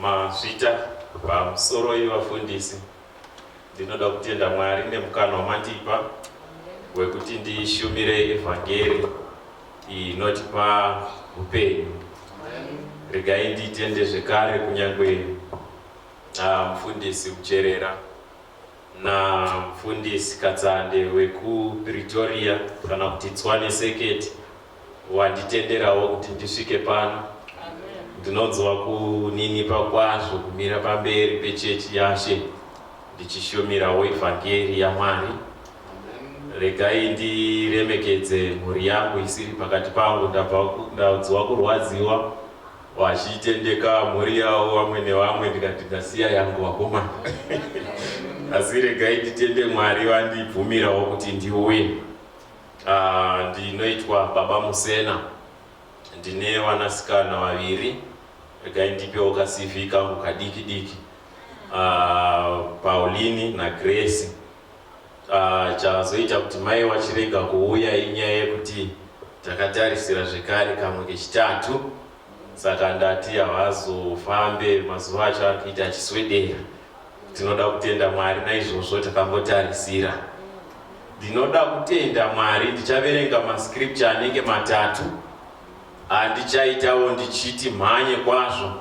mazvita pamusoro wevafundisi. Ndinoda kutenda Mwari nemukana wamandipa wekuti ndishumire evhangeri inotipa upenyu. Regai nditende zvekare kunyangwe mufundisi kucherera na mufundisi Katsande wekuPretoria kana kuti Tswane seketi wanditenderawo kuti ndisvike pano. Ndinonzwa kuninipa kwazvo kumira pamberi pechechi yashe ndichishumirawo evhangeri yaMwari. Regai ndiremekedze mhuri yangu isiri pakati pangu. Ndaudzwa kurwadziwa wachitendeka mhuri yavo vamwe nevamwe, ndikati ndasiya yangu wakomana. Asi regai nditende Mwari wandibvumirawo kuti ndiuye. Ndinoitwa Baba Musena, ndine vanasikana vaviri. Regai ndipewo kaCV kangu kadiki diki, Pauline na Grace. Chazoita kuti mai wachirega kuuya inyaya yekuti takatarisira zvekare kamwe kechitatu, saka ndati havazofambe mazuva acho akuita achiswedera. Tinoda kutenda Mwari naizvozvo takambotarisira. Ndinoda kutenda Mwari, ndichaverenga mascripture anenge matatu. Ndichaitawo ndichiti mhanye kwazvo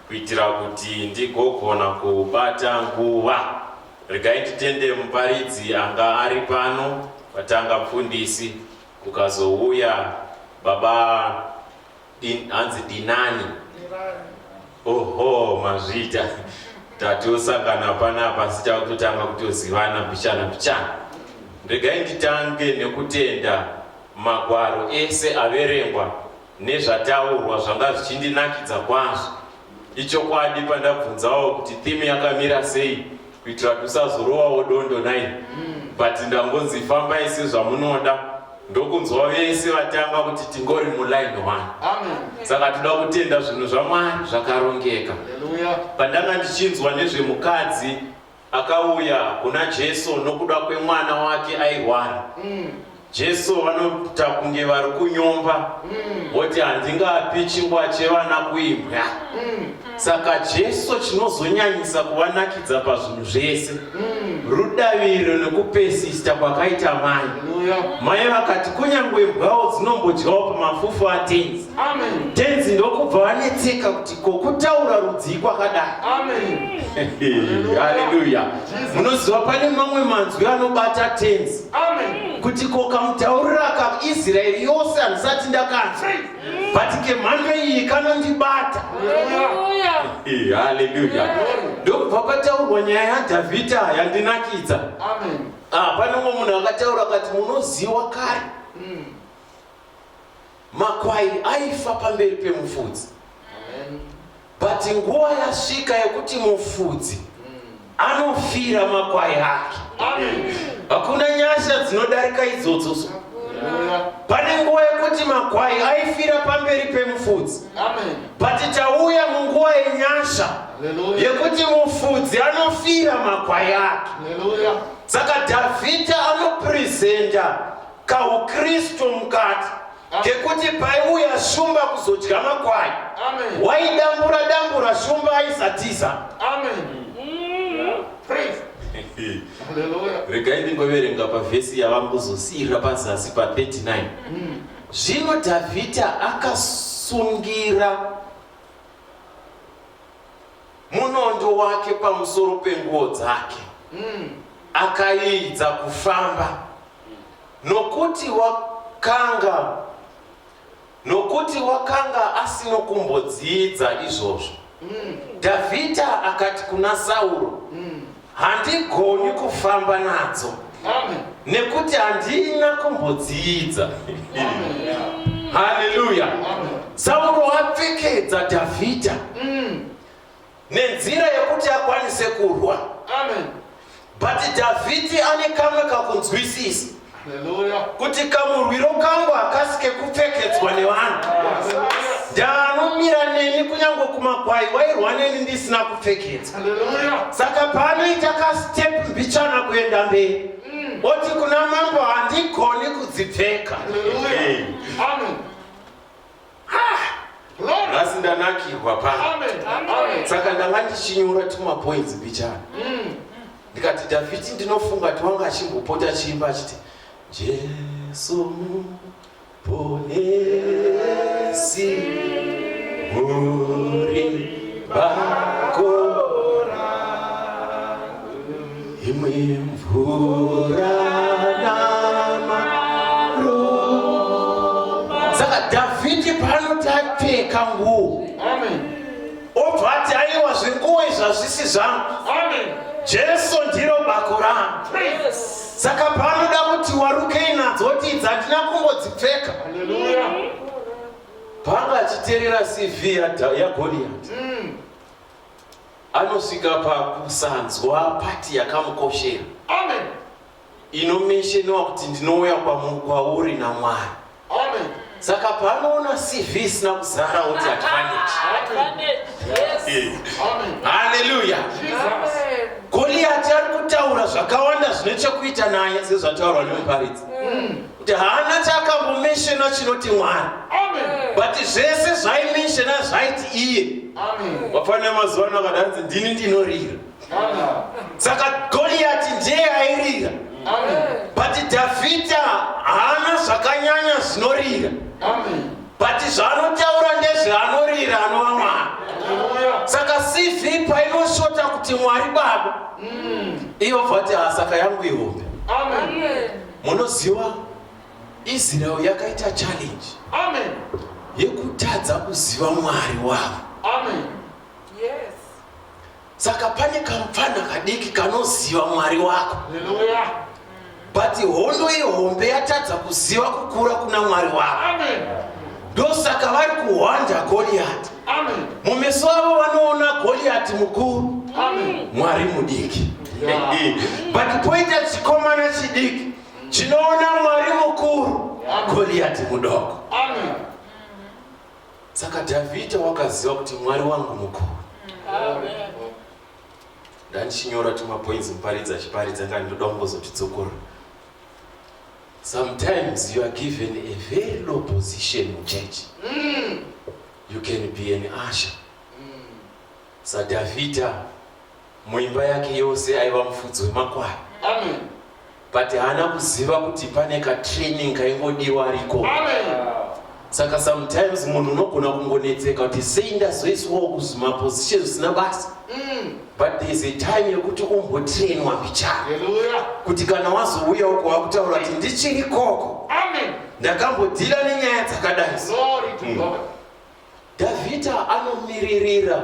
kuitira kuti ndigogona kubata nguva. Regai nditende muparidzi anga ari pano, patanga mufundisi, kukazouya baba hanzi Dinani. Oho, mazvita tatosangana panapa sita kutotanga kutozivana pichana. Regai nditange nekutenda magwaro ese averengwa nezvataurwa zvanga zvichindinakidza kwazvo. Ichokwadi pandabvunzawo kuti theme yakamira sei, kuitira tusazorowawo dondo nayi. But ndangonzi fambai sezvamunoda, ndokunzwa vese vatanga kuti tingori muline 1. Amen. Saka toda kutenda zvinhu zvaMwari zvakarongeka. Hallelujah. Pandanga ndichinzwa nezvemukadzi akauya kuna Jesu nokuda kwemwana wake airwara. Jesu vanota kunge vari kunyomba, voti handingapi chingwa chevana kuimbwa. Saka Jesu chinozonyanyisa kuvanakidza pazvinhu zvese, rudaviro nekupesista kwakaita mai. Mai vakati kunyangwe mbwawo dzinombodyawo pamafufu atenzi. Tenzi ndokubva vanetseka kuti kokutaura rudzi kwakadai. Haleluya. Munoziva pane mamwe manzwi anobata tenzi. Kuti kokamutaurira kaIsraeri yose handisati ndakanzwa, but kemhando iyi kanondibata. Haleluya. Ndokubva pataurwa nyaya yaDhavhidha yandinakidza. Pane umwe munhu akataura akati munoziva kare makwai aifa pamberi pemufudzi, but nguva yasvika yekuti mufudzi anofira makwai ake. Hakuna nyasha dzinodarika idzodzo. Pane nguva yekuti makwai aifira pamberi pemufudzi, but tauya munguva yenyasha yekuti mufudzi anofira makwai ake. Saka Dhavhidha anopresenta kaukristu mukati kekuti paiuya shumba kuzodya makwai, waidambura shumba aisatiza. Regai ndingoverenga pavhesi yavambozosiyira pazasi pa39. Zvino Dhavhidha akasungira munondo wake pamusoro penguo dzake, akaedza kufamba nokuti wakanga asino kumbodzidza izvozvo. Dhavhidha akati kuna Sauro, handigoni kufamba nadzo nekuti handina kumbodzidza. Haleluya. Sauro apfekedza Dhavhidha nenzira yekuti akwanise kurwa. But Dhavhidha ane kamwe kakunzwisisa kuti kamurwiro kangu akasike kupfekedzwa nevanhu. Ndanomira neni kunyange kumakwai wairwa neni ndisina kupfekedzwa. Saka panoita kastepu mbichana kuenda mberi, oti kuna mambo handigoni kudzipfeka. asi ndanakirwa pa. Saka ndanga ndichinyora tuma points bichana. Ndikati David ndinofunga twanga chimbopota chimba chiti Jesu ponesi muri bakora imwe mvura namaro. Saka David panotapfeka nguo. Obva ati aiwa zvinguo zvazvisi zvangu. Jesu ndiro bako rangu. Saka panoda kuti warukei nadzo kuti dzandina kungodzipfeka. Panga achiterera CV yaGoliath. Anosvika pakusanzwa pati yakamukoshera. Inomesheniwa kuti ndinouya kwauri naMwari. Saka panoona CV sina kuzara kuti advantage. Hallelujah. Goliath ari kutaura zvakawanda zvine chekuita naye sezvataurwa nemuparidzi. Kuti haana chakambomeshena chinoti Mwari. But zvese zvaimeshena zvaiti iye. Wafana mazuva ano akadanzi ndini ndinorira. Saka Goliath ndiye airira. But David haana zvakanyanya zvinorira. But zvanotaura ndezvaanorira anova Mwari. Saka CV painoshota kuti Mwari baba. Iyo vati saka yangu ihombe. Munoziva Israel yakaita challenge. Yekutadza kuziva Mwari wavo. Saka pane kamupfana kadiki kanoziva Mwari wako. But hondo ihombe yatadza kuziva kukura kuna Mwari wako. Ndosaka vari kuhwanda Goliath. Mumeso avo vanoona Goliath mukuru, Mwari mudiki. But poita chikomana chidiki chinoona Mwari mukuru, Goliath mudoko. Saka David wakaziva kuti Mwari wangu mukuru. Ndachinyora tuma points muparidza chiparidza ndoda kungozotitsokora. Sometimes you are given a very low position in church. You can be an usher. Sa David muimba yake yose aiva mufudzi wemakwai. But haana kuziva kuti pane ka training kaingodiwa ariko. Saka sometimes munhu unogona kungonetseka kuti sei ndazoiswawo kuzvima position zvisina basa. But there is a time yekuti umbotrainwa mbichana. Kuti kana wazouya uko wakutaura kuti ndichiri koko. Ndakambodhila nenyaya dzakadai. David anomiririra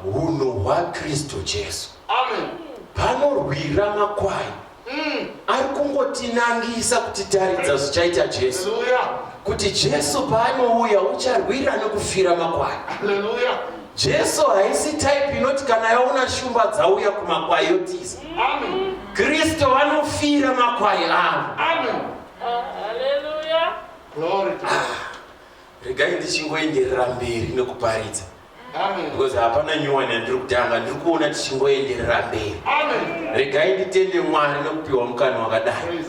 hunhu hwaKristu Jesu. Panorwira makwai. Ari kungotinangisa kuti taridza zvichaita Jesu. Kuti Jesu paanouya ucharwira nekufira makwai. Jesu haisi type inoti kana yaona shumba dzauya kumakwai yotiza. Kristu anofira makwai avo. Regai ndichingoenderera mberi nekuparidza. Because hapana nyuwani yandiri kutanga, ndiri kuona tichingoenderera mberi. Regai nditende Mwari nekupiwa mukana wakadai.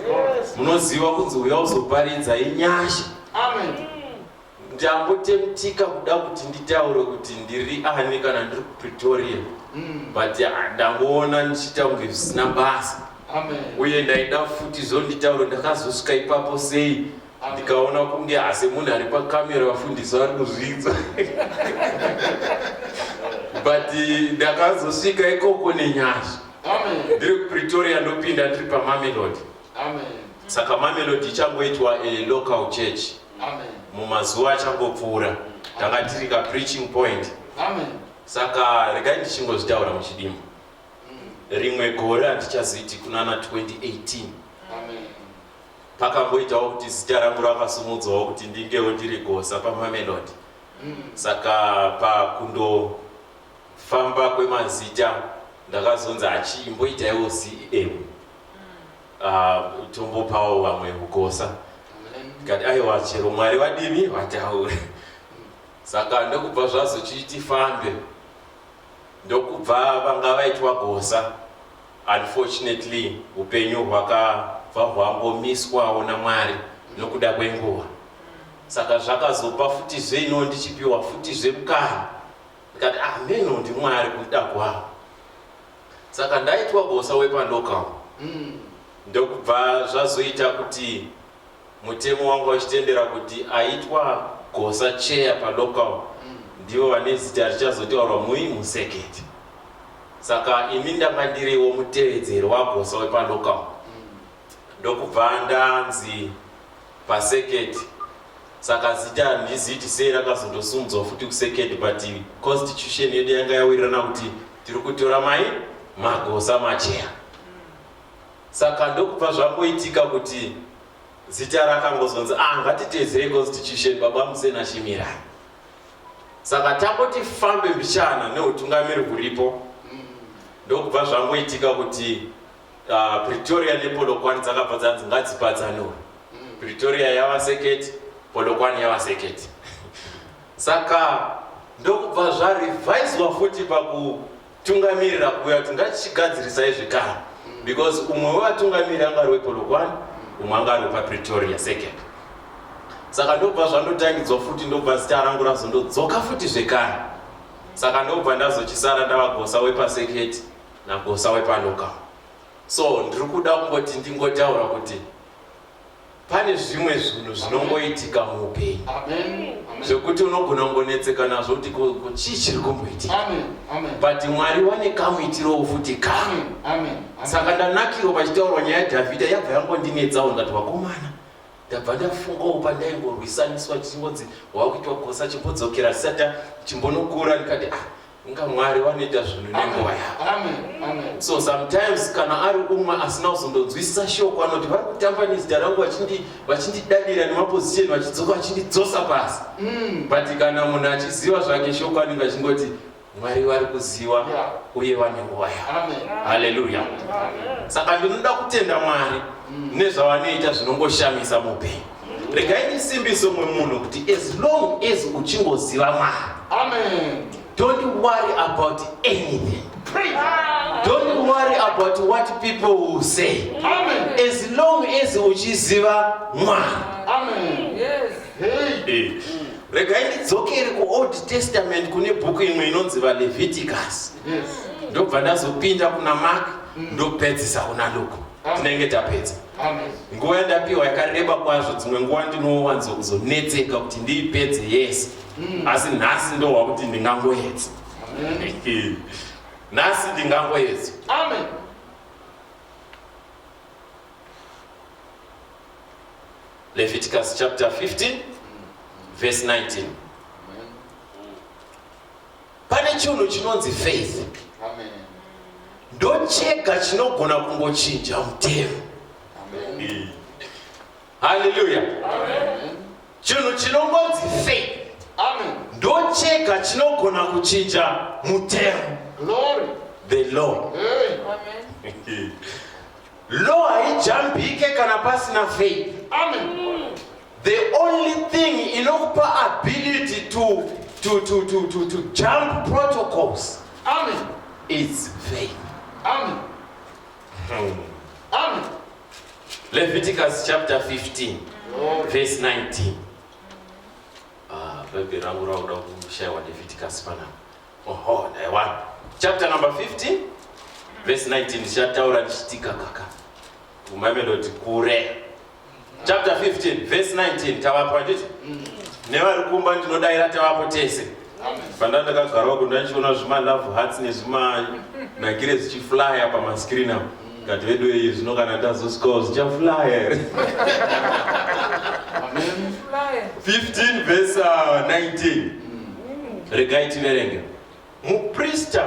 Munoziva kunzi uya uzoparidza inyasha. Ndambotemtika kuda kuti nditaure kuti ndiri ani kana ndiri kuPretoria. But ndangoona ndichita kunge zvisina basa. Uye ndaida futi zonditaura ndakazosvika ipapo sei. Ndikaona kunge asi munhu ari pakamera vafundisi vari kuzvidza. But ndakazosvika ikoko nenyasha. Ndiri kuPretoria ndopinda ndiri paMamelodi. Saka Mamelodi ichangoitwa a local church. Mumazuva achangopfuura tanga tiri ka preaching point. Saka regai ndichingozvitaura muchidimo. Rimwe gore handichaziti kunana 2018. Pakamboitawo kuti zita rangu rakasumudzwawo kuti ndingewo ndiri gosa paMamelodi. Saka pakundofamba kwemazita ndakazonza achimboitaiwo CM. Tombopawo vamwe kugosa. Kati aiwa chero Mwari vadini vataure. Saka ndokubva zvazo chiitifambe. Ndokubva vanga vaitwa gosa. Unfortunately upenyu hwakabva hwangomiswawo naMwari nokuda kwenguva. Saka zvakazopa futi zveino ndichipiwa futi zvemukana. Ndikati meno ndi Mwari kuda kwawo. Saka ndaitwa gosa wepandoka. Ndokubva zvazoita kuti mutemo wangu wachitendera kuti aitwa gosa chair palocal ndivo vane zita richazotaurwa museketi. Saka imi ndanga ndiriwo mutevedzeri wagosa wepalocal. Ndokubva ndanzi paseketi. Saka zita ndiziti sei rakazondosumudzwa futi kuseketi, but constitution yedu yanga yawirirana kuti tiri kutora magosa macheya. Saka ndokubva zvangoitika kuti zita rakangozonzi ngatitedzere constitution baba Musena shimirai. Saka takoti fambe mbishana neutungamiri huripo. Ndokubva zvangoitika kuti Pretoria nePolokwane dzakabva dzanzi ngadzipatsanurwe. Pretoria yava seketi, Polokwane yava seketi. Saka ndokubva zvareviswa futi pakutungamirira kuya kuti ngatichigadzirisai zvikara. Because umwe wevatungamiriri anga ari wePolokwane, umwe anga ari wepaPretoria seketi. Saka ndobva zvandotangidzwa futi ndobva zita rangu razondodzoka futi zvekare. Saka ndobva ndazochisara ndava gosa wepaseketi nagosa wepalocal. So ndiri kuda kungoti ndingotaura kuti pane zvimwe zvinhu zvinongoitika muupenyu. Zvekuti unogona kungonetseka nazvo kuti chii chiri kumboitika. But Mwari wane kamuitirowo futi kamwe. Saka ndanakirwa pachitaurwa nyaya yaDhavhidha yabva yangondinetsawo ndikati wakomana. Ndabva ndafungawo pandaingorwisaniswa chingodzi wakuitwa gosa chimbodzokera zisati chimbonokura ndikati inga Mwari wanoita zvinhu nenguva yavo. So sometimes kana ari umwe asina kuzondonzwisisa shoko anoti vari kutamba nezita rangu vachindidadira nemaposition vachidzoka vachindidzosa pasi. But kana munhu achiziva zvake shoko anenge achingoti Mwari vari kuziva uye vane nguva yavo. Haleluya. Saka ndinoda kutenda Mwari nezvavanoita zvinongoshamisa muupenyu. Regai ndisimbiso mumwe munhu kuti as long as uchingoziva Mwari, don't worry about anything. Don't worry about what people will say. As long as uchiziva Mwari. Regai ndidzokere kuOld Testament kune bhuku imwe inonzi vaLeviticus. Ndobva ndazopinda kuna Mark ndopedzisa kuna Luke. Tinenge tapedza. Nguva yandapiwa yakareba kwazvo, dzimwe nguva ndinowanzo kuzonetseka kuti ndiipedze yese. Asi nhasi ndohwa kuti ndingangoedza. Nhasi ndingangoedza. Leviticus chapter 15 verse 19. Pane chinhu chinonzi faith. Ndochega chinogona kungochinja mutemo. Hallelujah. Chinhu chinongonzi faith. Ndochega chinogona kuchinja mutemo. The law. Law haijambike kana pasina faith. The only thing inokupa ability to jump protocols is faith. Leviticus chapter 15 verse 19. Baby rangu rauda kushaiwa Leviticus pana. Chapter number 15 verse 19 chataura chitika kaka. Umamelodi kure. Chapter 15 verse 19 tawapa nditi. Nevari kumba ndinodaira tavapo tese. Pandanda kagarawa kundachiona zvima love hearts nezvima nakire zichifly apa ma screen apo. Ngati vedu izvi zvinokana ndazosika zichafly. 15 verse 19. Regai tiverenge. Muprista.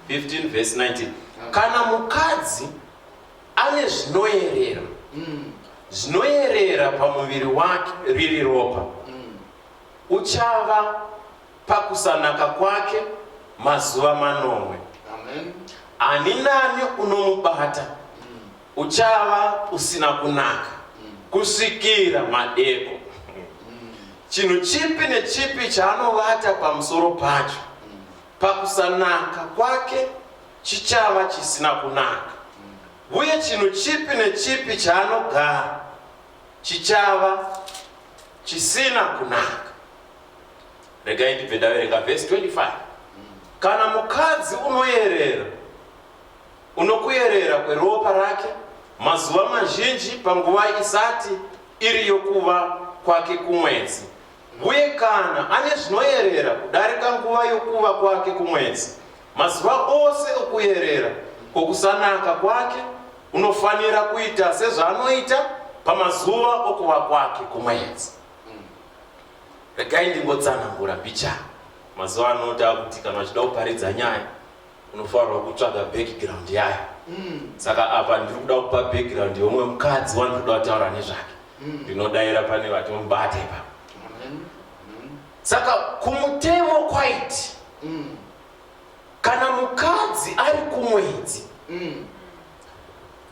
15 verse 19. Kana mukadzi ane zvinoerera. Zvinoerera pamuviri wake riri ropa. Uchava pakusanaka kwake mazuva manomwe. Ani nani unomubata uchava usina kunaka kusvikira madeko. Chinhu chipi nechipi chaanovata pamusoro pacho pakusanaka kwake chichava chisina kunaka. Uye chinhu chipi nechipi chaanogara chichava chisina kunaka. Regai ndibve ndaverenga verse 25. Kana mukadzi unoyerera, unokuyerera kweropa rake mazuva mazhinji panguva isati iri yokuva kwake kumwedzi, uye kana ane zvinoyerera kudarika nguva yokuva kwake kumwedzi, mazuva ose okuyerera kwokusanaka kwake unofanira kuita sezvaanoita pamazuva okuva kwake kumwedzi. Regai ndingotsanangura mbicha. Mazuva anota kuti kana uchida kuparidza nyaya unofanirwa kutsvaga background yayo. Saka apa ndiri kuda kupa background yomwe mukadzi wandinoda kutaura nezvake. Ndinodaira pane vati mubate ipapo. Saka kumutemo kwaiti kana mukadzi ari kumwedzi,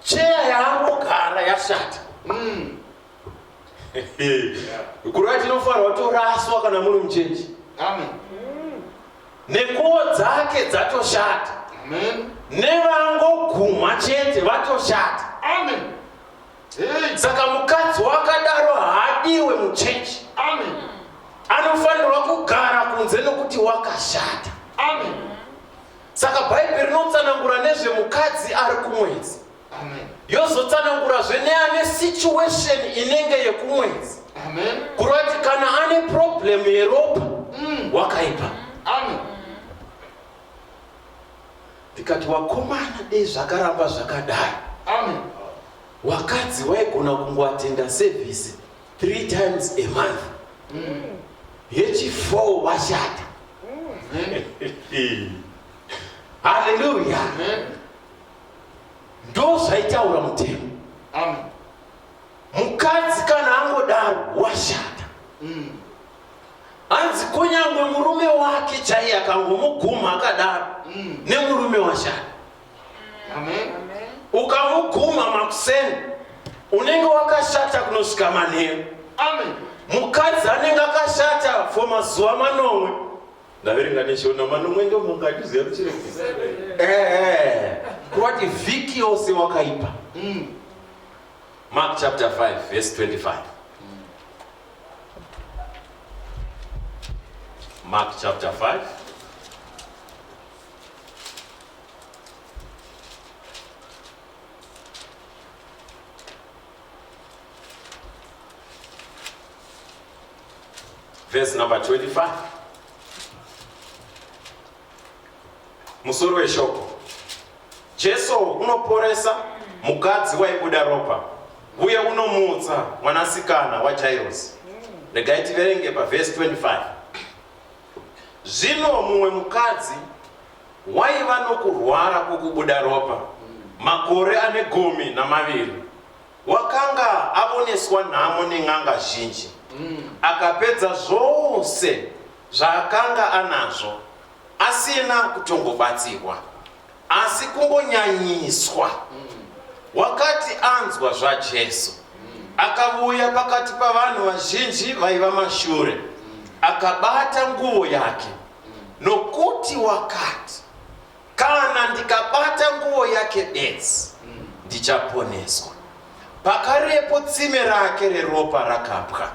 cheya yaambogara yashata. Kurati tinofanirwa kutoraswa kana muri muchechi. Amen. Nekuwo dzake dzatoshata. Amen. Nevangoguma chete vatoshata. Amen. Hey. Saka mukadzi wakadaro haadiwe muchechi. Amen. Anofanirwa kugara kunze nokuti wakashata. Amen. Saka Bhaibheri rinotsanangura nezvemukadzi ari kumwedzi. Amen. Yozotsanangurazve neane situation inenge yekumwedzi. Amen. Kurati kana ane problem yeropa wakaipa. Amen. Tikati wakomana dei zvakaramba zvakadai. Amen. Wakadzi waigona kungoatenda service 3 times a month. Yechi4 washata. Hallelujah. Amen. Ndo zvaitaura mutemo. Amen. Mukadzi kana angodaro washata. Anzi kunyangwe murume wake chaiye akangomuguma akadaro nemurume washata. Amen. Ukamuguma makuseni unenge wakashata kunosvika manheru. Amen. Mukadzi anenge akashata for mazuva manomwe. Ndaverenga neshona manomwe ndo mungadiziva kuchireko. Kurati vhiki yose wakaipa. Mark chapter 5 verse 25. Mark chapter 5 verse number 25. Musoro weshoko. Jesu unoporesa mukadzi waibuda ropa, uye unomutsa mwanasikana waJairosi. Regai tiverenge paverse 25. Zvino mumwe mukadzi waiva nokurwara kwokubuda ropa makore ane 12, wakanga avoneswa nhamo nen'anga zhinji, akapedza zvose zvaakanga anazvo asina kutongobatsirwa, asi kungonyanyiswa. Wakati anzwa zvaJesu, akauya pakati pavanhu vazhinji vaiva mashure, akabata nguo yake, nokuti wakati, kana ndikabata nguo yake bedzi ndichaponeswa. Pakarepo tsime rake reropa rakapwa.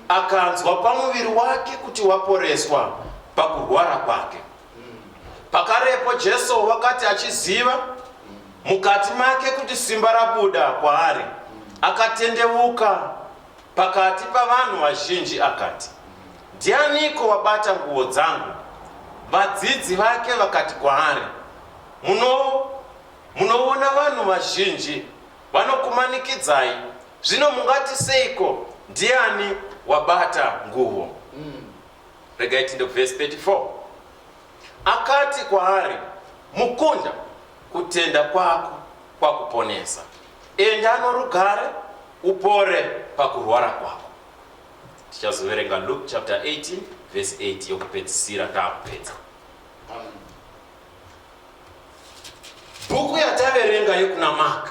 Akanzwa pamuviri wake kuti waporeswa pakurwara kwake. Pakarepo Jesu wakati achiziva mukati make kuti simba rabuda kwaari, akatendeuka pakati pavanhu vazhinji akati, ndianiko wabata nguo dzangu? Vadzidzi vake vakati kwaari, munoona vanhu vazhinji vanokumanikidzai, zvino mungati seiko ndiani wabata nguo? Regai tiende verse 34. Akati kwaari, mukunda, kutenda kwako kwakuponesa. Enda norugare upore pakurwara kwako. Tichazoverenga Luke chapter 18 verse 8 yokupedzisira taakupedza. Bhuku yataverenga yekuna Mark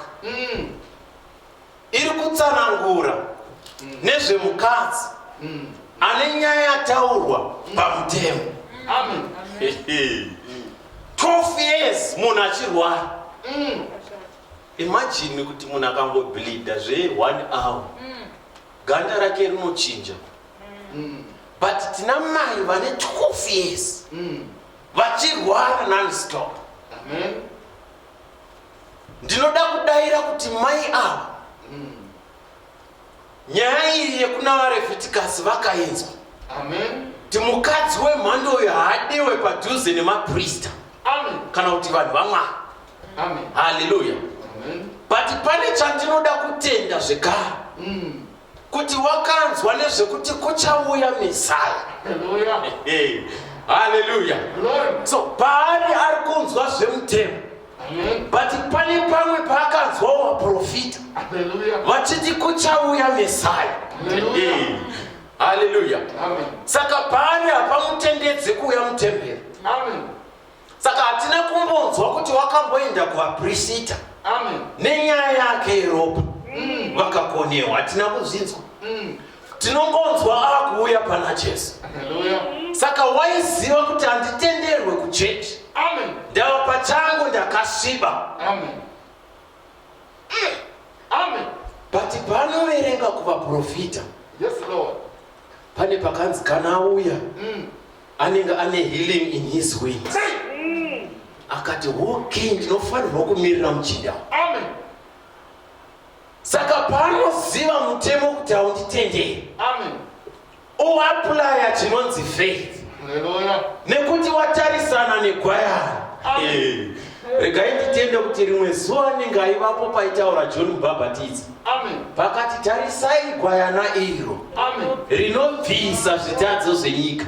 iri kutsanangura nezvemukadzi ane nyaya yataurwa pamutemo. Amen. 12 years munhu achirwara. Imagine kuti munhu akangobleeda zve 1 hour, ganda rake rinochinja but tina mai vane 12 years vachirwara non-stop. Ndinoda kudaira kuti mai ava nyaya iyi yekuna vaRevhitikasi vakaenzwa. Kuti mukadzi wemhando uyu haadiwe padhuze nemaprista kana kuti vanhu vaMwari. Haleluya. But pane chandinoda kutenda zvekare kuti wakanzwa nezvekuti kuchauya Mesaya. Haleluya. So paari ari kunzwa zvemutemo, but pane pamwe paakanzwa vaprofita vachiti kuchauya Mesaya. Haleluya. Saka paari hapamutendedze kuuya mutemberi. Saka hatina kumbonzwa kuti wakamboenda kuvaprista nenyaya yake yeropa vakakonewa. Hatina kuzvinzwa. Tinongonzwa akuuya pana Jesu. Saka waiziva kuti handitenderwe kuchechi, ndava pachangu ndakasviba. But panoverenga kuvaprofita, pane pakanzi kana auya anenge ane healing in his wings. Akati okay, ndinofanirwa kumirira muchinda. Saka panoziva mutemo kuti haunditenderi, oaplya chinonzi faith, nekuti watarisana negwayana. Regai nditende kuti rimwe zuva anenge aivapo paitaura John Mubhabhatidzi, pakati tarisai gwayana iro rinobvisa zvitadzo zvenyika.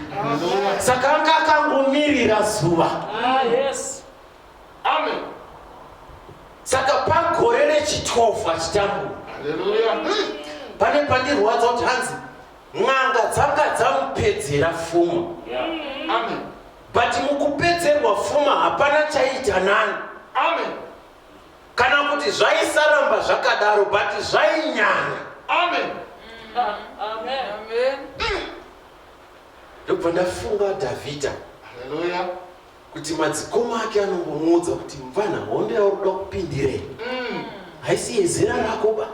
Saka anga akangomirira zuva. Saka pagore rechi12 achitambura, pane pandirwadza kuti hanzi n'anga dzanga dzamupedzera pfuma. But mukupedzerwa pfuma hapana chaita nani. Kana kuti zvaisaramba zvakadaro, but zvainyanya. Ndobva ndafunga Dhavhidha kuti madzikoma ake anombomuudza kuti mvana hondo yaurikuda kupindirei haisi yezera rakoba.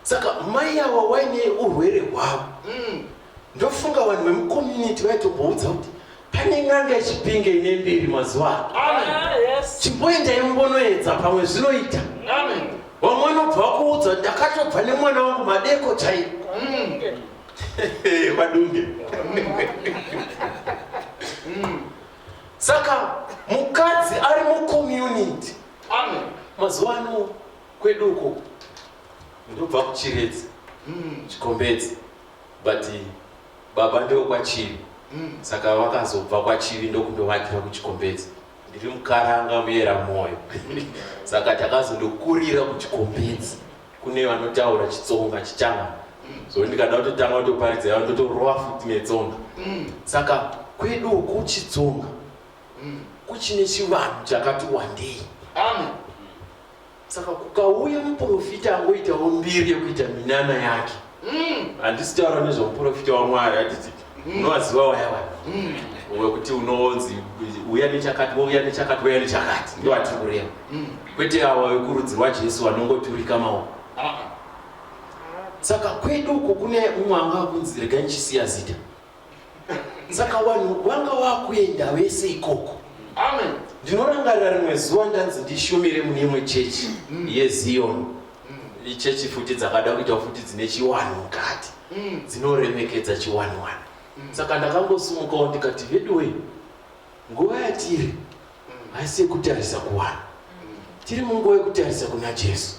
Saka mai ava waine urwere hwavo, ndofunga vanhu vemucommunity vaitomboudza kuti pane n'anga yechipinge ine mbiri mazuva ano. Chimboendai mumbonoedza pamwe zvinoita. Vamwe vanobva kuudza ndakatobva nemwana wangu madeko chaiwo. Vadunge. Saka mukadzi ari mucommunity mazuva ano kwedu uko ndobva kuchiredzi chikombedzi, but baba ndio kwachiri. Saka vakazobva kwachiri ndokundovakira kuchikombedzi. Ndiri mukaranga muyera mwoyo. Saka takazondokurira kuchikombedzi kune vanotaura chitsonga chichanga. So ndikada kutotanga kutoparidza yavo ndotorova futi netsonga. Saka kwedu uku chitsonga kuchine chivanhu chakati wandei. Saka kukauya muprofita angoitawo mbiri yekuita minana yake. Handisi taura nezvomuprofita waMwari, handiti unowaziva wayava wekuti unonzi uya nechakati, uya nechakati, uya nechakati, ndio atiri kureva. Kwete ava vekurudzi rwaJesu vanongoturika maoko. Saka kwedu uko kune umwe anga kunzi regai ndichisiya zita. Saka vanhu vanga vakuenda vese ikoko. Ndinorangarira rimwe zuva ndanzi ndishumire mune imwe chechi yeZion. Ichechi futi dzakada kuita futi dzine chiwanhu mukati, dzinoremekedza chiwanhwana. Saka ndakangosumukawo ndikati veduwe, nguva yatiri haisi yekutarisa kuwana, tiri munguva yekutarisa kuna Jesu.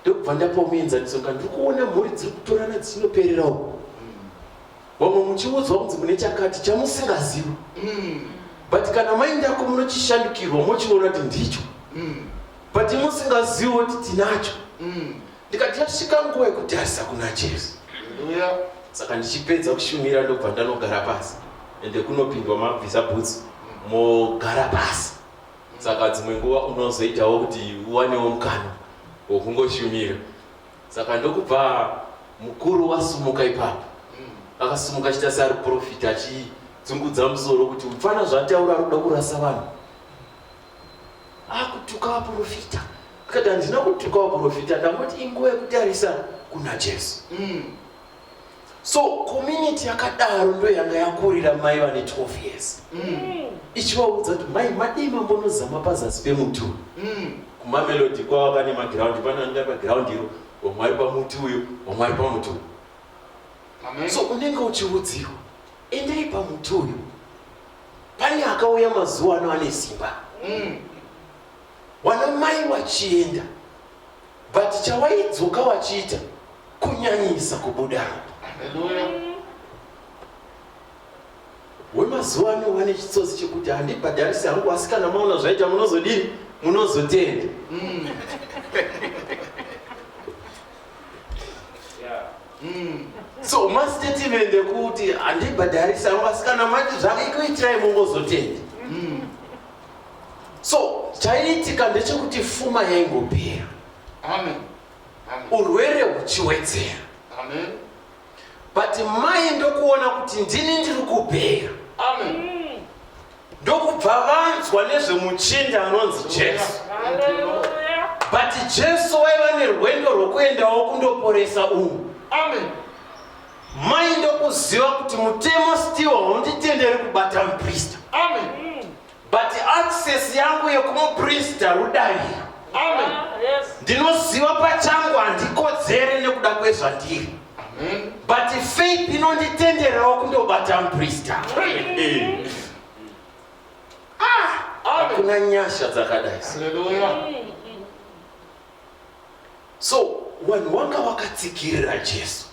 Ndokubva ndapamuenzaniso kuti ndiri kuona mhuri dziri kutorana dzichinopererawo. Vamwe muchiudzwa kunzi mune chakati chamusingazivi, but kana maendako munochishandukirwa mochiona kuti ndicho, but musingazivi kuti tinacho. Ndikati yasvika nguva yekutarisa kuna Jesu. Saka ndichipedza kushumira ndobva ndanogara pasi, ende kunopindwa mabvisa bhutsu mogara pasi. Saka dzimwe nguva unozoitawo kuti uwanewo mukana wokungoshumira. Saka ndokubva mukuru wasumuka ipapo, akasumuka achita seari profita achidzungudza musoro kuti mfana zvataura ari kuda kurasa vanhu. Akutuka vaprofita. Akati handina kutuka vaprofita, ndangoti inguva yekutarisa kuna Jesu. So community yakadaro ndo yanga yakurira mai vane 12 years. Ichivaudza kuti mai madima mbonozama pazasi pemuti uyu. Kumamelodi kwava kane magiraundi, panoenda pagiraundi iro, wamwari pamuti uyu, wamwari pamuti uyu. So unenge uchiudziwa, endai pamuti uyu. Pane akauya mazuva ano ane simba. Wana mai wachienda, but chawaidzoka wachiita kunyanyisa kubudaro. Wemazuva ano wane chitsotsi chekuti handibhadharisi hangu asikana maona zvaita munozodini, munozotenda. So mastatement ekuti handibhadharisi hangu asikana mati zvakaikuitirai mungozotenda. So chaiitika ndechekuti pfuma yaingopera. Urwere huchiwedzera. But mai ndokuona kuti ndini ndiri kupera. Ndokubva vanzwa nezvemuchinda anonzi Jesu. But Jesu waiva nerwendo rwokuendawo kundoporesa umwe. Mai ndokuziva kuti mutemo still haunditenderi kubata muprista. But access yangu yekumuprista rudavira. Ndinoziva pachangu handikodzere nekuda kwezvandiri. But faith inonditenderawo kundobata muprista. Hakuna nyasha dzakadai. So vanhu vanga vakatsikirira Jesu.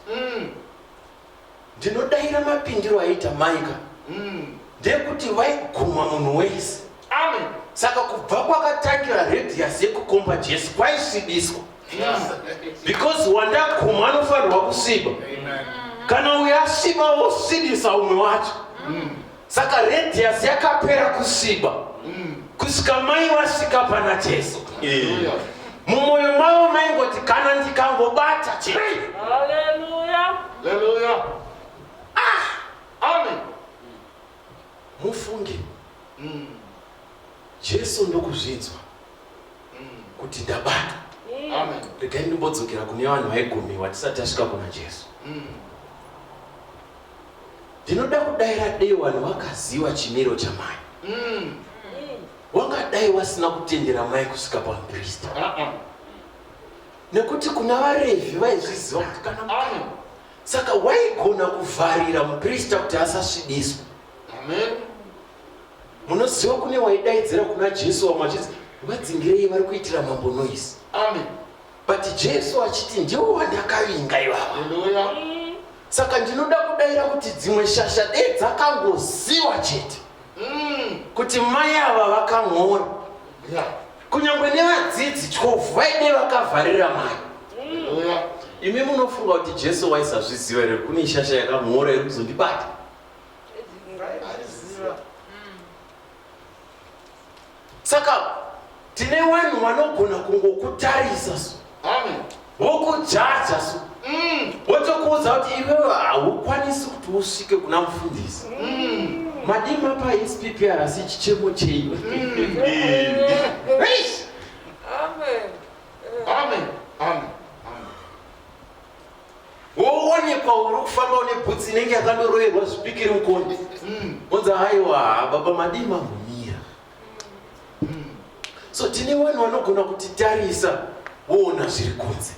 Ndinodaira mapindiro aita maika ndekuti vaiguma munhu wese. Saka kubva kwakatangira radius yekukomba Jesu kwaisvibiswa. Because wandaguma anofanirwa kusviba. Kana uyo asviba wosvibisa umwe wacho. Saka radius yakapera kusviba. Kusvika mai vasvika pana Jesu. Mumwoyo mavo maingoti kana ndikangobata Jesu. Mufunge. Jesu ndokuzvinzwa kuti ndabata. Regai ndimbodzokera kune vanhu vaigumiwa tisati tasvika kuna Jesu. Ndinoda kudaira dei vanhu vakaziva chimiro chamai. Wangadai wasina kutendera mai kusvika pamuprista. Nekuti kuna vaRevhi vaizviziva kuti kana saka waigona kuvharira muprista kuti asasvibiswa. Munoziva kune waidaidzira kuna Jesu wamachiti vadzingirei vari kuitira mambo noise. But Jesu achiti ndiwo wandakavinga ivava. Saka ndinoda kudaira kuti dzimwe shasha dei dzakangoziva chete kuti mai ava vakamhora. Kunyangwe nevadzidzi 12 vaide vakavharira mai. Imi munofunga kuti Jesu waisazviziva here kune shasha yakamhora iri kuzondibata? Saka tine vanhu vanogona kungokutarisa su. Vokujaja su. Votokuudza kuti iwewe haukwanisi kuti usvike kuna mufundisi. Madima paSPP harasi chichemo cheiwe. Woonekwa uri kufamba une bhutsi inenge yakandoroverwa zvipikiri mukondi. Unza haiwa baba madima mumira. So tine vanhu vanogona kutitarisa voona zviri kunze.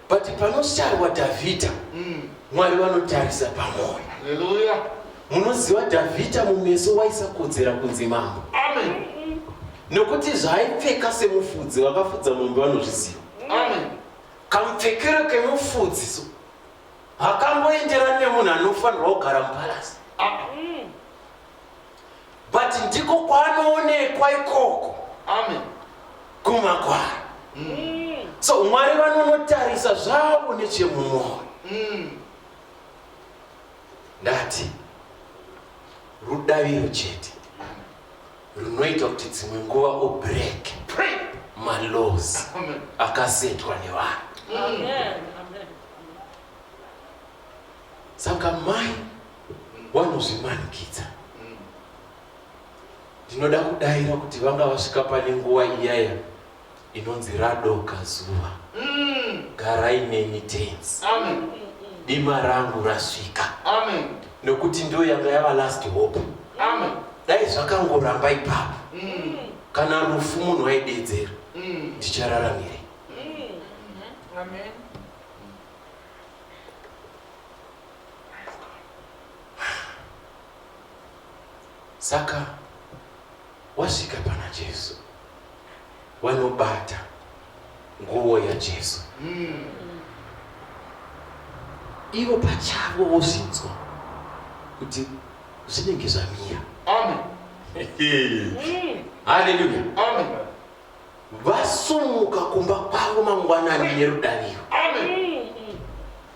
But panosharwa Dhavhidha, Mwari vanotarisa pamwoyo. Munoziva Dhavhidha mumeso waisakodzera kunzi mambo. Nokuti zvaaipfeka semufudzi, vakafudza mombe vanozviziva. Kamupfekero kemufudzi hakamboenderani nemunhu anofanirwa kugara mupalasi. But ndiko kwaanoonekwa ikoko kumakwara. So Mwari vanonotarisa zvavo nechemumwoyo. Ndati rudaviro chete runoita kuti dzimwe nguva obreak malaws akasetwa nevanhu. Saka mai vanozvimanikidza. Ndinoda kudaira kuti vanga vasvika pane nguva iyaya inonzi radoka zuva. Garai nemi tense. dima rangu rasvika. Amen. Nokuti ndo yanga yava last hope. Amen. Dai zvakangoramba ipapo. Kana rufu munhu aidedzera. Ndichararamire. Amen. Saka wasvika pana Jesu, vanobata nguo ya Jesu. Ivo pachavo vozvinzwa kuti zvinenge zvamira. Amen. Haleluya. Amen. Vasumuka kumba kwavo mangwanani nerudaviro. Amen.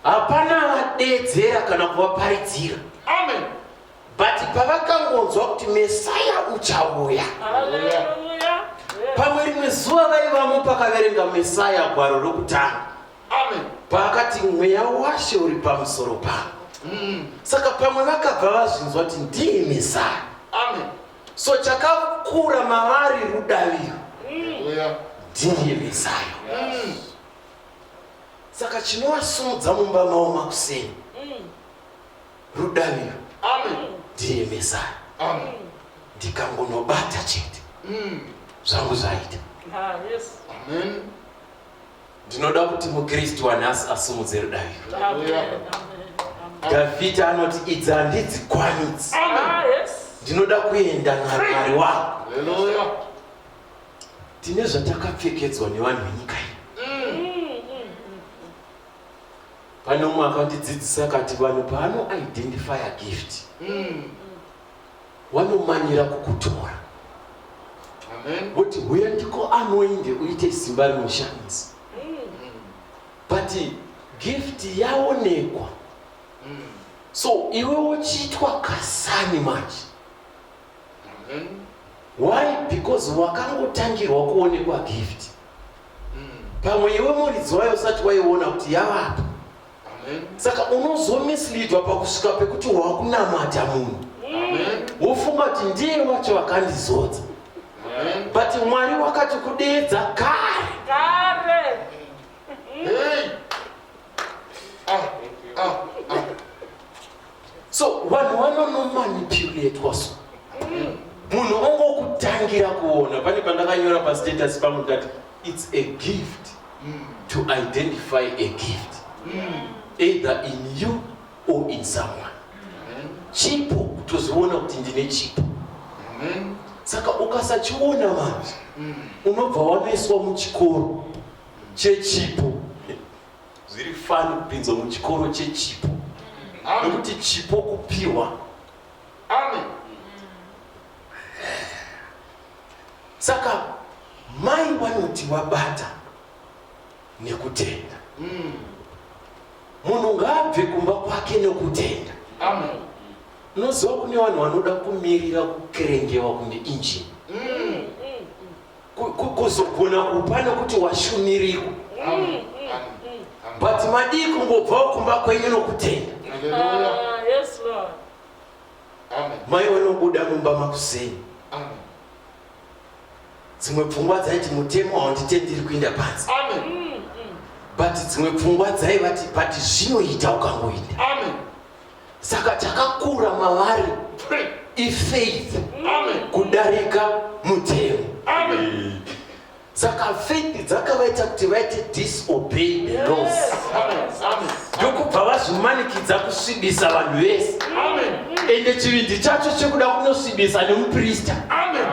Hapana vadedzera kana kuvaparidzira. Amen. But pavakangonzwa kuti Mesaya uchauya. Hallelujah. Pamwe rimwe zuva vaivamo pakaverenga Mesaya gwaro rokutanga. Amen. Pakati mweya washe uri pamusoro pavo. Saka pamwe vakabva vazvinzwa kuti ndiye Mesaya. Amen. So chakakura mavari rudaviro. Hallelujah. Ndiye Mesaya. Saka chinovasumudza mumba mavo makuseni. Rudaviro. Amen. Ndiye Mesaya. Amen. Ndikangonobata chete. Zvangu zvaita. Yes. Amen. Ndinoda kuti muKristu wanhasi asumudze rudaviro. Hallelujah. David anoti idzi handidzikwanidzi. Yes. Ndinoda kuenda naMwari wangu. Hallelujah. Tine zvatakapfekedzwa nevanhu venyika iyi. Pane umwe akandidzidzisa akati vanhu paano identify a gift, vanomanira kukutora. Amen. Kuti huyo ndiko anoinde uite simba rinoshamisa. But gift yaonekwa. So iwe uchiitwa kasani manje. Amen. Why? Because wakangotangirwa kuonekwa gift. Pamwe iwe muridzi wayo usati waiona kuti yavapo. Amen. Saka unozomislidwa pakusvika pekuti wakunamata munhu. Amen. Wofunga kuti ndiye wacho wakandizodza. Amen. But Mwari wakati kudeedza kare. Kare. Hey. So vanhu vanonomanipulatewa so. Munhu ongokutangira kuona. Pane pandakanyora pastatus pangu ndati it's a gift to identify a gift. Either in you or in someone. Chipo kutoziona kuti ndine chipo. Saka ukasachiona manje unobva wanoiswa muchikoro chechipo. Zviri fani kupinzwa muchikoro chechipo. Nokuti chipo kupiwa. Amen. Saka mai vanoti wabata nekutenda. Munhu ngaabve kumba kwake nekutenda. Amen. Unoziva kune vanhu vanoda kumirira kukerengewa kune injini. Kuzogona kupa nekuti washumirirwa. Amen. But madii kungobvawo kumba kwenyu nokutenda. Hallelujah. Yes, Lord. Amen. Mai vanobuda mumba makuseni. Amen. Dzimwe pfungwa dzaiti mutemo haunditendiri kuenda panze. Amen. But dzimwe pfungwa dzaivati but zvinoita ukangoenda. Amen. Saka takakura mavari ifaith kudarika mutemo. Amen. Saka faith dzakavaita kuti vaite disobey the laws. Amen. Amen. Ndokubva vazvimanikidza kusvibisa vanhu vese. Amen. Ende chivindi chacho chekuda kunosvibisa nemuprista. Amen.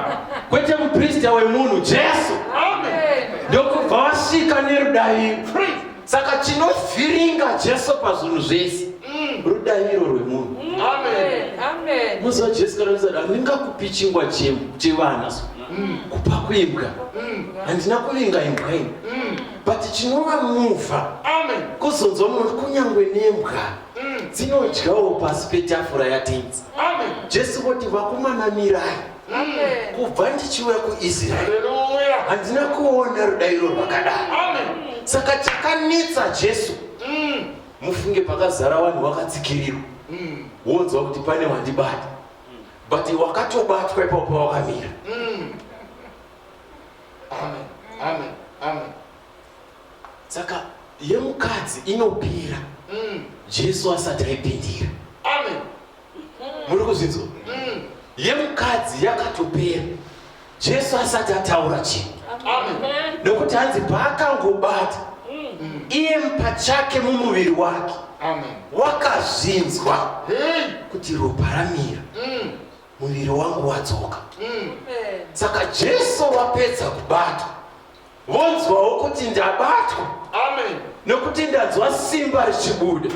Kwete muprista wemunhu Jesu. Amen. Ndokubva vasvika nerudaviro. Saka chinovhiringa Jesu pazvinhu zvese rudaviro rwemunhu. Amen. Amen. Muziva Jesu kana kuti handingakupi chingwa chevana kupa kuimbwa. Handina kuvinga imbwa ino. But chinova muvha. Amen. Kuzonzwa munhu kunyangwe nembwa dzinodyawo pasi petafura yatenzi. Amen. Jesu kuti vakomana mirai. Amen. Kubva ndichiuya kuIsraeri Hallelujah. handina kuona rudaviro rwakadaro. Amen. Saka chakanetsa Jesu. Mufunge pakazara vanhu vakatsikirirwa. Wonzwa kuti pane wandibata. But wakatobatwa ipapo pawakamira. Amen. Amen. Amen. Saka yemukadzi inopira Jesu asati aipindira. Amen. Muri kuzvinzwa? Yemukadzi yakatopera. Jesu asati ataura chinhu. Amen. Nokuti hanzi paakangobata iye pachake mumuviri wake wakazvinzwa kuti ropa ramira, muviri wangu wadzoka. Saka Jesu wapedza kubata, wonzwawo kuti ndabatwa, nokuti ndanzwa simba richibuda.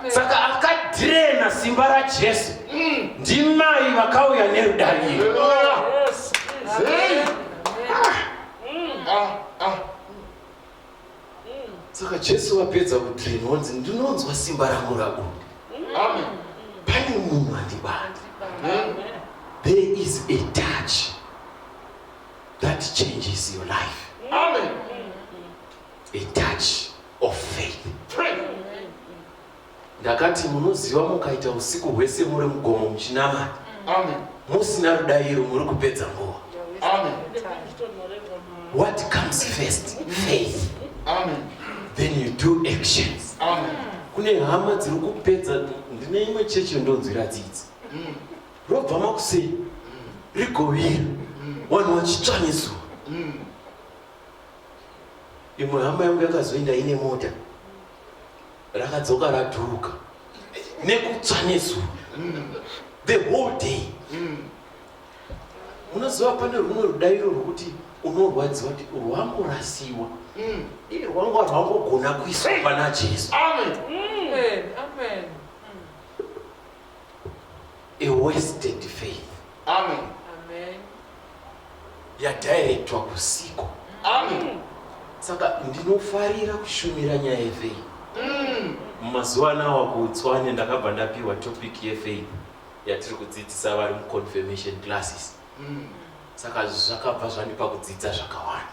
Saka akadhirena simba raJesu. Ndimai vakauya nerudaviro. Saka Jesu wapedza kudhirena, wonzi ndinonzwa simba rangu rabuda. Pane munhu andibata. There is a touch that changes your life. A touch of faith. Ndakati munoziva mukaita usiku hwese muri mugomo muchinamata, musina rudaviro muri kupedza nguva. What comes first? Faith. Then you do actions. Kune hama dziri kupedza, ndine imwe chechi ndonzwira dzidzi. Robva makusei rigovira, vanhu vachitsvanyiso. Imwe hama yangu yakazoenda ine mota, rakadzoka radhuruka nekutsvanyiso the whole day. Unoziva pane rumwe rudaviro rwokuti unorwadziwa kuti rwamborasiwa, rwanga rwangogona kuiswa pana Jesu. A wasted faith. Yadirectwa kusiko. Saka ndinofarira kushumira nyaya yefaith. Mumazuva anawa kutswane ndakabva ndapiwa topic yefaith yatiri kudzidzisa vari muconfirmation classes. Saka zvakabva zvandipa kudzidza zvakawanda.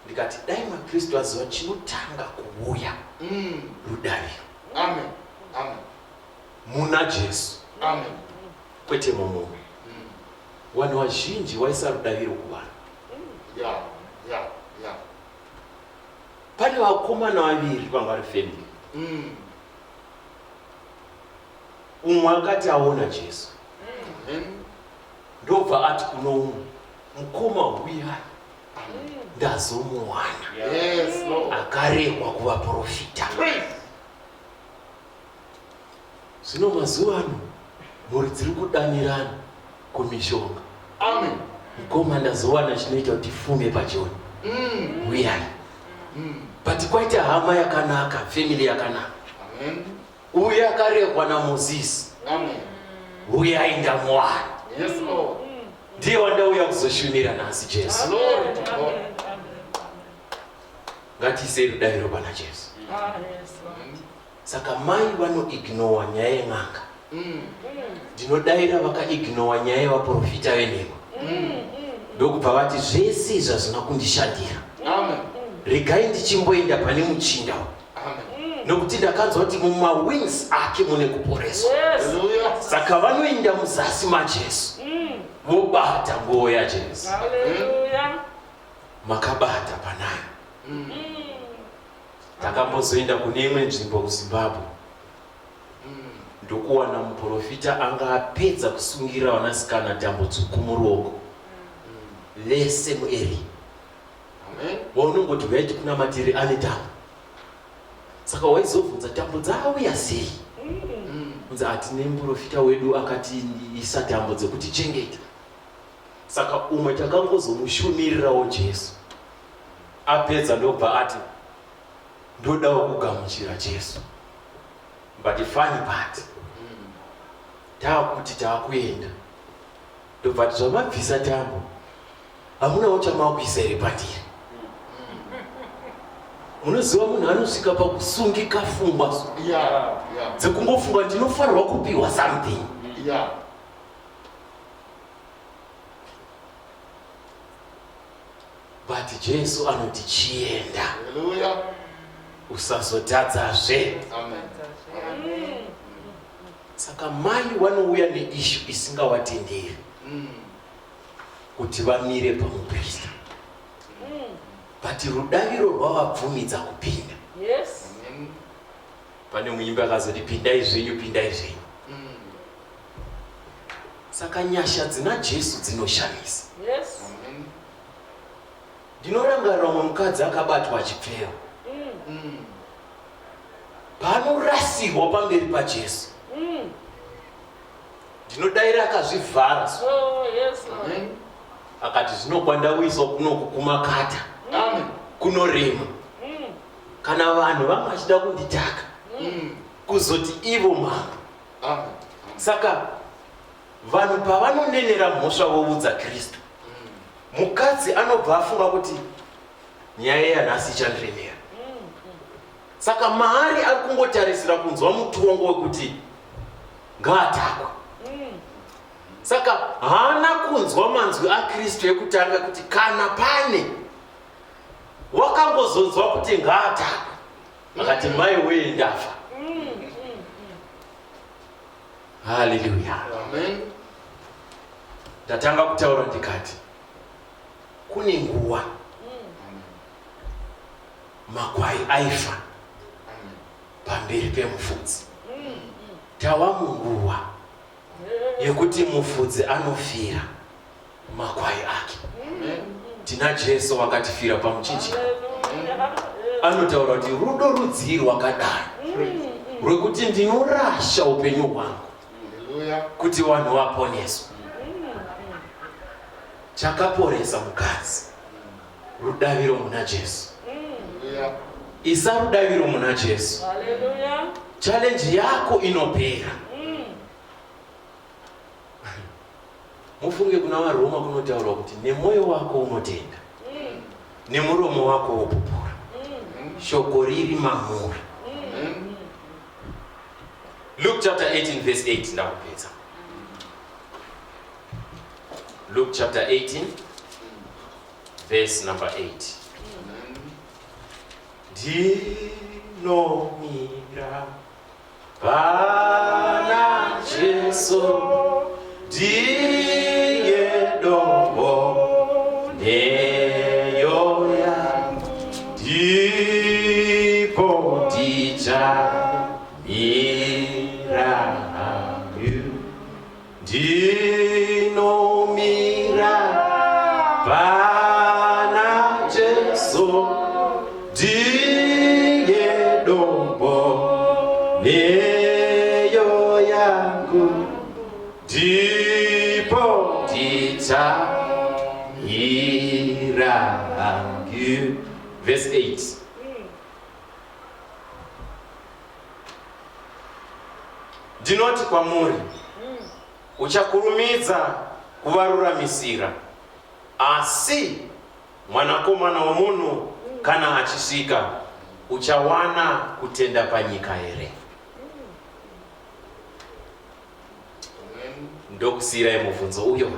Ndikati dai maKristu aziva chinotanga kuuya rudaviro muna Jesu, kwete mumunhu. Vanhu vazhinji vaisa rudaviro kuvanhu. Pane vakomana vaviri vanga vari family. Umwe akati aona Jesu, ndobva ati kuno umwe, mukoma uya ndazomuwana, akarehwa kuvaprofita. Zvino mazuva ano mhuri dziri kudanirana kumishonga. Mukoma ndazowana chinoita kuti fume pajoni. Uyai. But kwaita hama yakanaka, family yakanaka. Uya akarehwa naMozisi. Uyai ndamuwana. Ndiye wandauya kuzoshumira nhasi Jesu. Ngatiise rudaviro pana Jesu. Saka mai vanoignora nyaya yen'anga. Ndinodaira vakaignora nyaya yevaprofita venhema. Ndokubva vati zvese izvi hazvina kundishandira. Regai ndichimboenda pane muchinda. Nokuti ndakanzwa kuti mumawings ake mune kuporeswa. Saka vanoenda muzasi maJesu, vobata nguo yaJesu. Makabata panayo. Takambozoenda kune imwe nzvimbo kuZimbabwe, ndokuwana muprofita anga apedza kusungira vanasikana tambo tsvuku muruoko vese mueri. Vaunongoti vaiti kuna matiri ane tambo. Saka waizobvunza tambo dzauya sei? Unza atine muprofita wedu akati isa tambo dzekuti chengeta. Saka umwe takangozomushumirirawo Jesu. Apedza ndobva ati ndodawo kugamuchira Jesu. But the funny part, takuti takuenda, ndobva ati zvamabvisa tambo, hamunawo chamakuisa iri pandiri. Munoziva munhu anosvika pakusungika pfungwa dzekungofunga ndinofanirwa kupiwa something. But Jesu anoti chienda, usazotadzazve. Saka mai vanouya neishu isingavatenderi kuti vamire pamuprista. But rudaviro rwavabvumidza kupinda. pane muimbi akazoti pindai zvenyu pindai zvenyu. Saka nyasha dzina Jesu dzinoshamisa. Yes. Ndinorangarira umwe mukadzi akabatwa achipfewa. Paanorasirwa pamberi paJesu. Ndinodaira akazvivhara. Oh, yes, Lord. Akati zvinokwandawiswa kunoku kumakata. Kunorema. Kana vanhu vanga vachida kunditaka. Kuzoti ivo mambo. Saka vanhu pavanonenera mhosva voudza Kristu, mukadzi anobva afunga kuti nyaya yanhasi ichandiremera. Saka maari ari kungotarisira kunzwa mutongo wekuti ngaatakwe. Saka haana kunzwa manzwi aKristu ekutanga kuti kana pane wakambozonzwa kuti ngaatakwe, akati mai weye ndafa. Haleluya. Amen. Ndatanga kutaura ndikati kune nguva makwai aifa pamberi pemufudzi. Tava munguva yekuti mufudzi anofira makwai ake. Tina Jesu wakatifira pamuchinjikwa. Anotaura kuti rudo rudzii rwakadai rwekuti ndinorasha upenyu hwangu kuti vanhu vaponeswe. Chakaporesa mukadzi rudaviro muna Jesu. Isa rudaviro muna Jesu. Challenge yako inopera. Mufunge kuna vaRoma kunotaura kuti nemoyo wako unotenda, nemuromo wako wopupura, shoko riri mamuri. Luke chapter 18 verse 8 ndakupedza. Luke chapter 18 verse number 8. Ndinomira pana Jesu ndiye dombo neyo yangu ndipo ndichamira ndinomira pana Jesu ndiye dombo neyo yangu ndipo ndichamira. Verse 8. Ndinoti kwamuri uchakurumidza kuvaruramisira, asi mwanakomana womunhu kana achisvika uchawana kutenda panyika here? Ndokusiyirai mubvunzo uyo.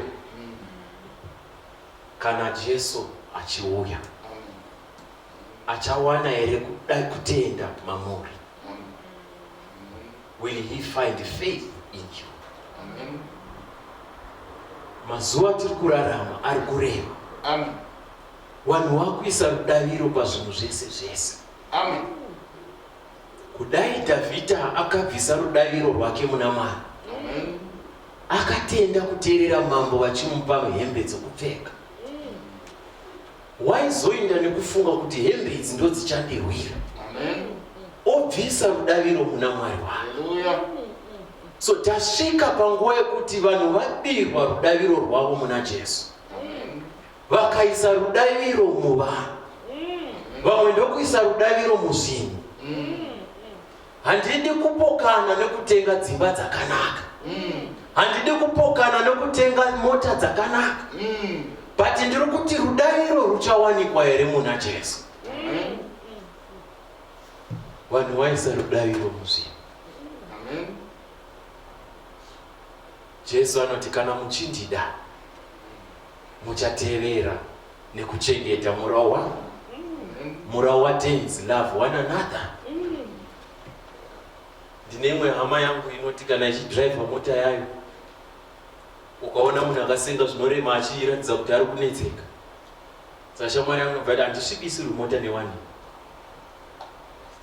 Kana Jesu achiuya achawana here kutenda mamuri? Will he find faith in you? Mazuva tiri kurarama ari kureva. Vanhu vakuisa rudaviro pazvinhu zvese zvese. Kudai Dhavhidha akabvisa rudaviro rwake muna Mwari, akatenda kuteerera mambo vachimupa hembe dzokupfeka, waizoenda nekufunga kuti hembe idzi ndo dzichandirwira. Obvisa rudaviro muna Mwari wake. So tasvika panguva yekuti vanhu vabirwa rudaviro rwavo muna Jesu, vakaisa rudaviro muvanhu, vamwe ndokuisa rudaviro muzvinhu. Handidi kupokana nekutenga dzimba dzakanaka, handidi kupokana nekutenga mota dzakanaka, but ndiri kuti rudaviro ruchawanikwa here muna Jesu. Vanhu vaisa rudaviro muzvinhu. Jesu anoti kana muchindida muchateerera nekuchengeta murau wangu. Murau watenzi love one another. Ndine imwe hama yangu inoti kana ichidhiraivha mota yayo ukaona munhu akasenga zvinorema achiratidza kuti ari kunetseka, saka shamwari yangu bvati handisvikisirwi mota newani.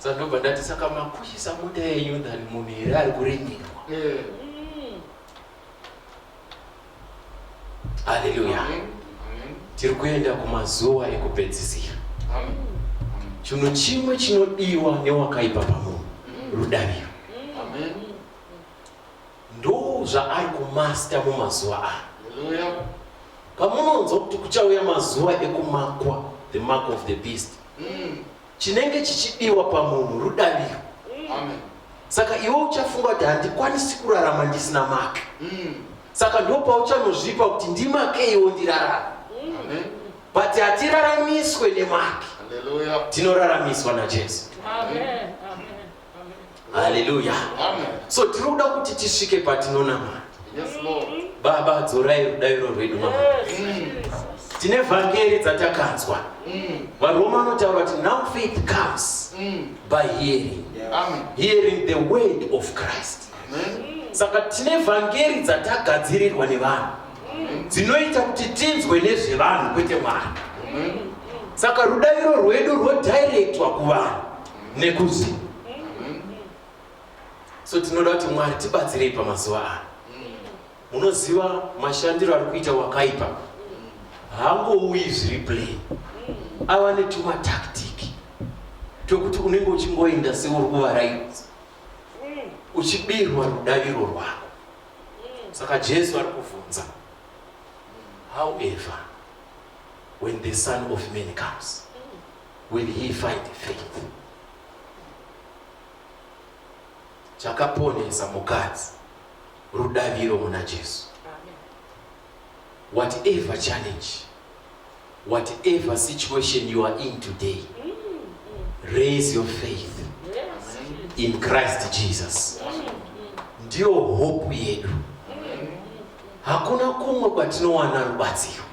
Saka ndati saka makushisa muda yenyu ndani munhu ari kuremerwa. Hallelujah. Tiri kuenda kumazuva ekupedzisira. Chinhu chimwe chinodiwa newakaipa pamunhu, rudaviro. Ndo zvaari kumaster mumazuva ano. Pamunonzwa kuti kuchauya mazuva ekumakwa, the mark of the beast, chinenge chichidiwa pamunhu rudaviro. Saka iwe uchafunga kuti handikwanisi kurarama ndisina make. Saka ndo pauchanozvipa kuti ndimake iwo ndirarama. But hatiraramiswe nemake, tinoraramiswa naJesu. Hallelujah. So tiroda kuti tisvike patinonamata. Baba, dzorai rudaviro rwedu mama. Tine vhangeri dzatakanzwa. Varoma vanotaura kuti now faith comes by hearing. Hearing the word of Christ. Saka tine vhangeri dzatagadzirirwa nevanhu, dzinoita kuti tinzwe nezvevanhu kwete Mwari. Saka rudaviro rwedu rwodirectwa kuvanhu nekuzimu. So tinoda kuti Mwari tibatsirei pamazuva ano. Munoziva mashandiro ari kuita wakaipa haangouyi zviri plain, ava netumatactic tokuti unenge uchingoenda seuri kuvaraidza uchibirwa rudaviro rwako. Saka Jesu ari kuvhunza, however, when the Son of Man comes, will he find faith? Chakaponesa mukadzi rudaviro muna Jesu. Whatever challenge, whatever situation you are in today, raise your faith in Christ Jesus. Ndio hope yedu. Hakuna kumwe kwatinowana rubatsiro.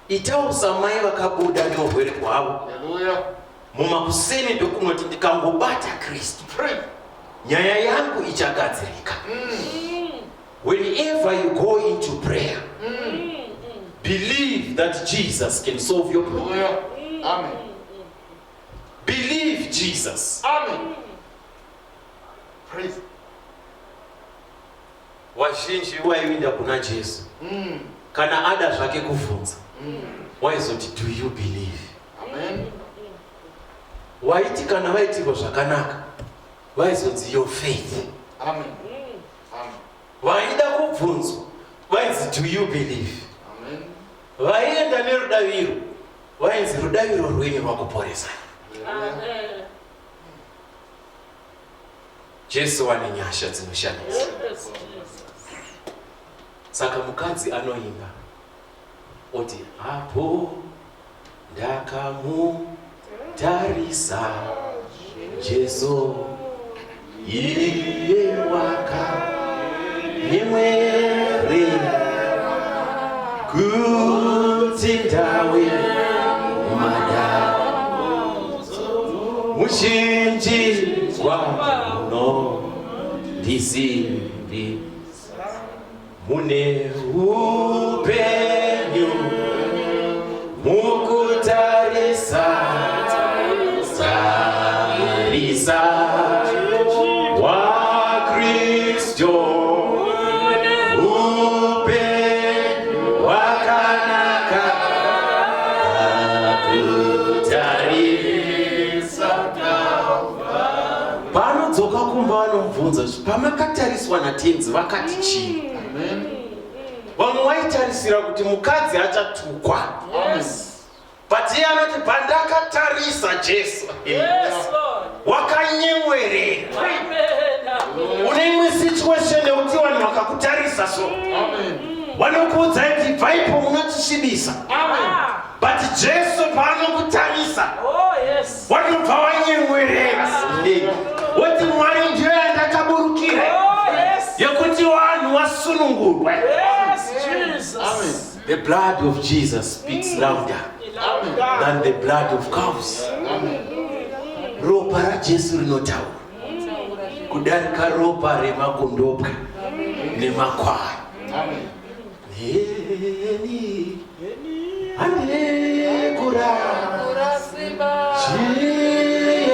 Itausamai vakabuda neurwere hwavo. Mumakuseni ndokunoti ndikangobata Kristu, nyaya yangu ichagadzirika. Whenever you go into prayer, believe that Jesus can solve your problem. Believe Jesus. Praise. Wazhinji waienda kuna Jesu. Kana ada zvake kuvhunza, waizoti do you believe? Waiti kana vaitirwa zvakanaka, vaizonzi your faith. Vaida kubvunzwa, vainzi do you believe? Vaienda nerudaviro, vainzi rudaviro rwenyu rwakuporesa. Jesu ane nyasha dzinoshamisa. Saka mukadzi anoimba oti hapo ndakamutarisa Jesu iye wakanyemwere kuti ndawe mada muchinji wano ndisimbi mune upenyu mukutarisa tarisa wa Kristo upenyu wakanaka kutarisa panodzoka kumba vanomubvunza pamakatariswa natenzi vakati chii? Vamwe vaitarisira kuti mukadzi achatukwa. But iye anoti pandakatarisa Jesu wakanyemwerera. Une imwe situation yekuti vanhu vakakutarisa so vanokuudza kuti bvaipo munotisvibisa. But Jesu paanokutarisa vanobva vanyemwerera. Woti Mwari ndiyo yandakaburukira yekuti vanhu vasunungurwe. The blood of Jesus speaks louder than the blood of cows. Ropa ra Jesu rinotaura kudarika ropa remakondobwe nemakwai. Neni ane kura chiye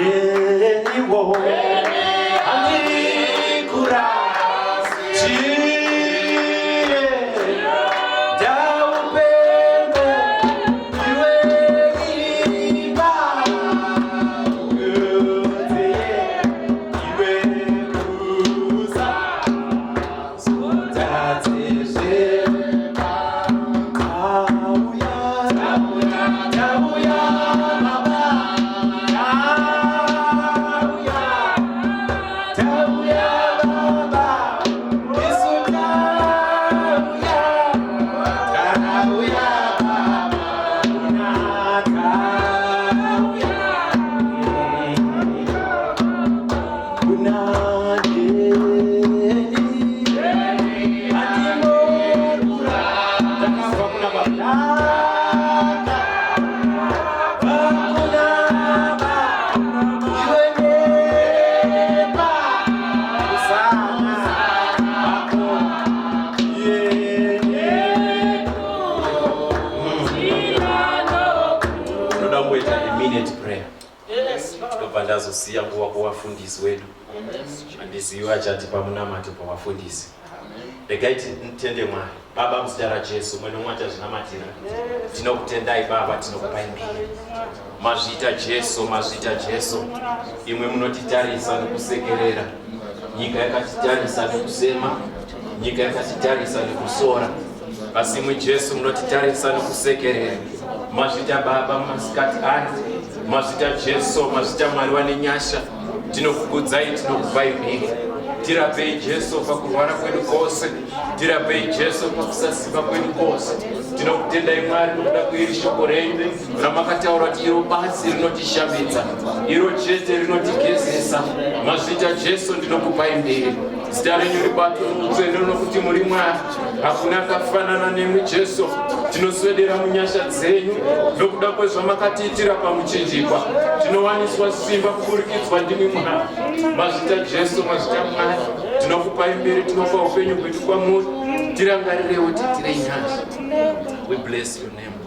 Neniwo andikura chiye jaupembe iwe imba iwe kuza sutateshe ndazosiya nguva kuvafundisi wedu handiziva chati pamunamato pavafundisi regai titende Mwari. Baba muzita raJesu mwene mwati azvinamatira tinokutendai Baba, tinokupai mbiri mazvita Jesu, mazvita Jesu. Imwe munotitarisa nekusekerera, nyika yakatitarisa nekusema, nyika yakatitarisa nekusora, asi imwe Jesu munotitarisa nekusekerera. Mazvita Baba masikati ano, mazvita Jesu, mazvita Mwari wane nyasha, tinokukudzai, tinokupai mbiri. Tirapei Jesu pakurwara kwedu kwose, tirapei Jesu pakusasimba kwedu kwose. Tinokutendai Mwari nokuda kwiri shoko renyu ramakataura kuti iro basi rinotishamidza, iro chete rinotigezesa. Mazvita Jesu ndinokupai mbiri. Zita renyu ribatonzwe nokuti muri Mwari, hakuna akafanana nemwi Jesu. Tinoswedera munyasha dzenyu nokuda kwezvamakatiitira pamuchinjikwa. Tinowaniswa simba kuburikidzwa ndimi Mwari. Mazvita Jesu, mazvita Mwari, tinokupai mbiri, tinopa upenyu hwedu kwamuri. Tirangarirewo tiitire nyasha. We bless your name.